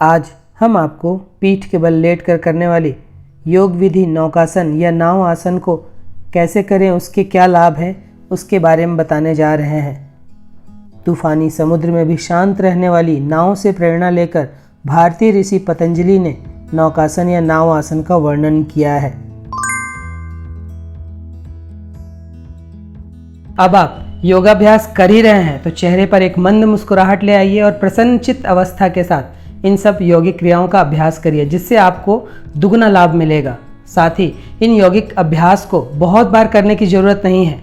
आज हम आपको पीठ के बल लेटकर करने वाली योग विधि नौकासन या नाव आसन को कैसे करें, उसके क्या लाभ हैं, उसके बारे में बताने जा रहे हैं। तूफानी समुद्र में भी शांत रहने वाली नाव से प्रेरणा लेकर भारतीय ऋषि पतंजलि ने नौकासन या नाव आसन का वर्णन किया है। अब आप योगाभ्यास कर ही रहे हैं तो चेहरे पर एक मंद मुस्कुराहट ले आइए और प्रसन्नचित्त अवस्था के साथ इन सब यौगिक क्रियाओं का अभ्यास करिए, जिससे आपको दुगना लाभ मिलेगा। साथ ही इन यौगिक अभ्यास को बहुत बार करने की ज़रूरत नहीं है।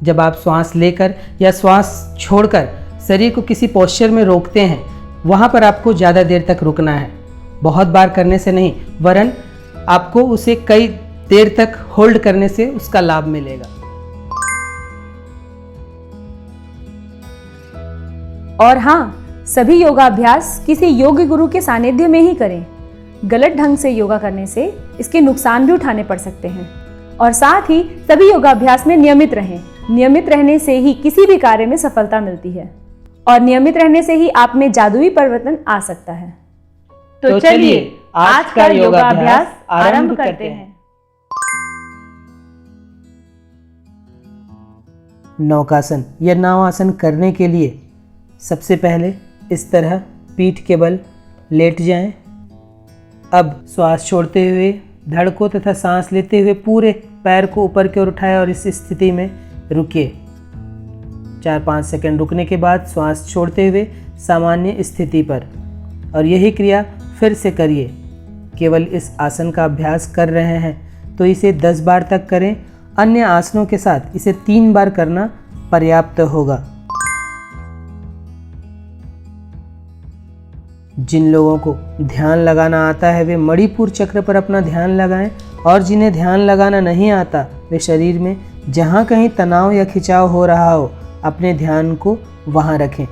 जब आप श्वास लेकर या श्वास छोड़कर शरीर को किसी पोस्चर में रोकते हैं, वहाँ पर आपको ज़्यादा देर तक रुकना है। बहुत बार करने से नहीं, वरन आपको उसे कई देर तक होल्ड करने से उसका लाभ मिलेगा। और हाँ, सभी योगाभ्यास किसी योग गुरु के सानिध्य में ही करें। गलत ढंग से योगा करने से इसके नुकसान भी उठाने पड़ सकते हैं। और साथ ही सभी योगाभ्यास में नियमित रहें। नियमित रहने से ही किसी भी कार्य में सफलता मिलती है और नियमित रहने से ही आप में जादुई परिवर्तन आ सकता है। तो चलिए आज का योगाभ्यास आरंभ करते हैं। नौकासन या नाव आसन करने के लिए सबसे पहले इस तरह पीठ के बल लेट जाएं। अब श्वास छोड़ते हुए धड़ को तथा सांस लेते हुए पूरे पैर को ऊपर की ओर उठाएं और इस स्थिति में रुकिए। 4-5 सेकंड रुकने के बाद श्वास छोड़ते हुए सामान्य स्थिति पर, और यही क्रिया फिर से करिए। केवल इस आसन का अभ्यास कर रहे हैं तो इसे 10 बार तक करें। अन्य आसनों के साथ इसे 3 बार करना पर्याप्त होगा। जिन लोगों को ध्यान लगाना आता है वे मणिपुर चक्र पर अपना ध्यान लगाएं, और जिन्हें ध्यान लगाना नहीं आता वे शरीर में जहाँ कहीं तनाव या खिंचाव हो रहा हो, अपने ध्यान को वहाँ रखें।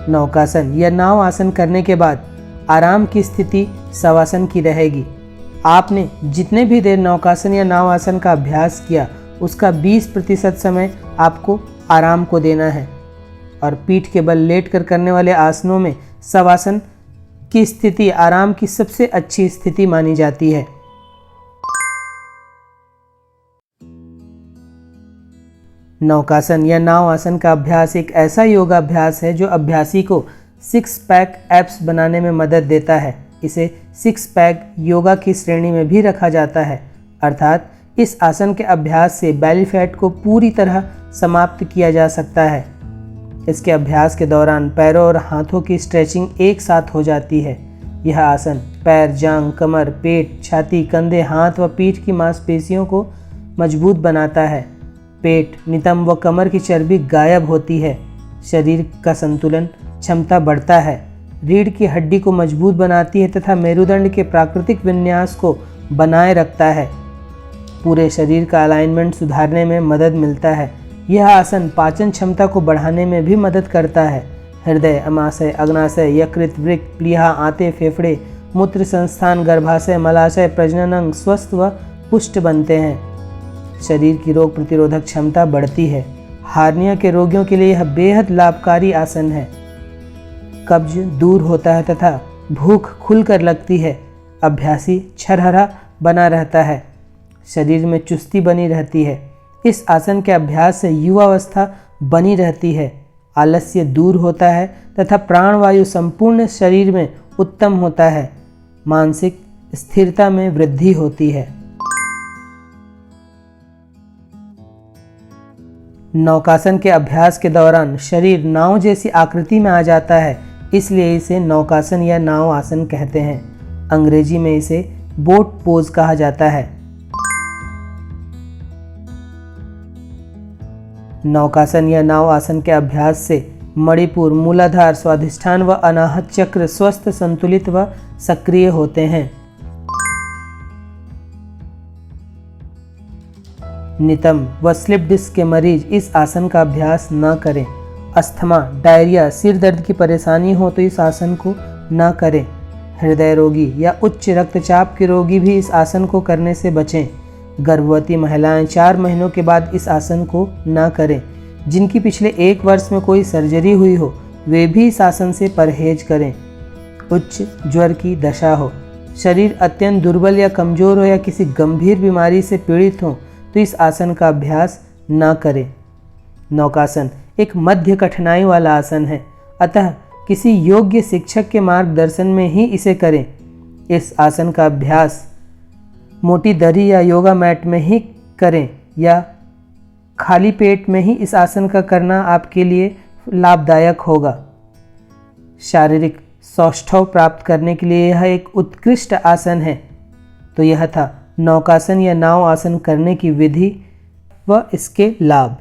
नौकासन या नाव आसन करने के बाद आराम की स्थिति शवासन की रहेगी। आपने जितने भी देर नौकासन या नाव आसन का अभ्यास किया उसका 20% समय आपको आराम को देना है। और पीठ के बल लेटकर करने वाले आसनों में शवासन की स्थिति आराम की सबसे अच्छी स्थिति मानी जाती है। नौकासन या नाव आसन का अभ्यास एक ऐसा योगाभ्यास है जो अभ्यासी को 6 पैक एब्स बनाने में मदद देता है। इसे 6 पैक योगा की श्रेणी में भी रखा जाता है, अर्थात इस आसन के अभ्यास से बेली फैट को पूरी तरह समाप्त किया जा सकता है। इसके अभ्यास के दौरान पैरों और हाथों की स्ट्रेचिंग एक साथ हो जाती है। यह आसन पैर, जांघ, कमर, पेट, छाती, कंधे, हाथ व पीठ की मांसपेशियों को मजबूत बनाता है। पेट, नितंब व कमर की चर्बी गायब होती है। शरीर का संतुलन क्षमता बढ़ता है। रीढ़ की हड्डी को मजबूत बनाती है तथा मेरुदंड के प्राकृतिक विन्यास को बनाए रखता है। पूरे शरीर का अलाइनमेंट सुधारने में मदद मिलता है। यह आसन पाचन क्षमता को बढ़ाने में भी मदद करता है। हृदय, अमाशय, अग्नाशय, यकृत, वृक्क, प्लीहा, आंतें, फेफड़े, मूत्र संस्थान, गर्भाशय, मलाशय, प्रजनन अंग स्वस्थ व पुष्ट बनते हैं। शरीर की रोग प्रतिरोधक क्षमता बढ़ती है। हार्निया के रोगियों के लिए यह बेहद लाभकारी आसन है। कब्ज दूर होता है तथा भूख खुलकर लगती है। अभ्यासी छरहरा बना रहता है। शरीर में चुस्ती बनी रहती है। इस आसन के अभ्यास से युवावस्था बनी रहती है। आलस्य दूर होता है तथा प्राणवायु संपूर्ण शरीर में उत्तम होता है। मानसिक स्थिरता में वृद्धि होती है। नौकासन के अभ्यास के दौरान शरीर नाव जैसी आकृति में आ जाता है, इसलिए इसे नौकासन या नाव आसन कहते हैं। अंग्रेजी में इसे बोट पोज कहा जाता है। नौकासन या नाव आसन के अभ्यास से मणिपुर, मूलाधार, स्वाधिष्ठान व अनाहत चक्र स्वस्थ, संतुलित व सक्रिय होते हैं। नितंब व स्लिप डिस्क के मरीज इस आसन का अभ्यास न करें। अस्थमा, डायरिया, सिर दर्द की परेशानी हो तो इस आसन को न करें। हृदय रोगी या उच्च रक्तचाप के रोगी भी इस आसन को करने से बचें। गर्भवती महिलाएं 4 महीनों के बाद इस आसन को ना करें। जिनकी पिछले 1 वर्ष में कोई सर्जरी हुई हो वे भी इस आसन से परहेज करें। उच्च ज्वर की दशा हो, शरीर अत्यंत दुर्बल या कमज़ोर हो या किसी गंभीर बीमारी से पीड़ित हो तो इस आसन का अभ्यास ना करें। नौकासन एक मध्य कठिनाई वाला आसन है, अतः किसी योग्य शिक्षक के मार्गदर्शन में ही इसे करें। इस आसन का अभ्यास मोटी दरी या योगा मैट में ही करें या खाली पेट में ही इस आसन का करना आपके लिए लाभदायक होगा। शारीरिक सौष्ठव प्राप्त करने के लिए यह एक उत्कृष्ट आसन है। तो यह था नौकासन या नाव आसन करने की विधि व इसके लाभ।